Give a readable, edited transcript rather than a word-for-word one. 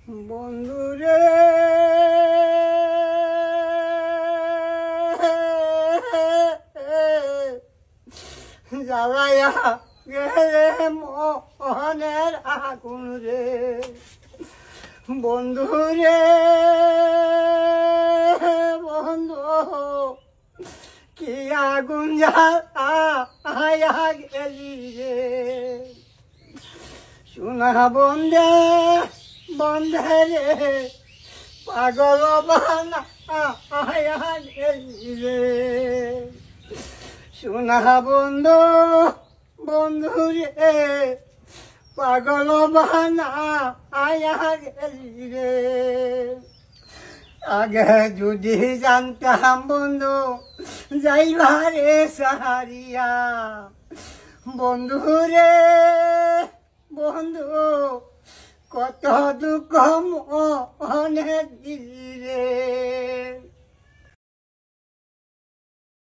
বন্ধুরে জ্বালাইয়া গেলে মনের আগুন রে বন্ধুরে বন্ধু কি আগুন জ্বালাইয়া গেলি রে সোনা বন্ধে বন্ধে রে পাগল বানাইয়া গেলি রে সোনা বন্ধু বন্ধু রে পাগল বানাইয়া গেলি রে আগে যদি জানতাম বন্ধু যাইবারে সাহারিয়া বন্ধু রে বন্ধু কত দুঃখ মনে দিলি রে।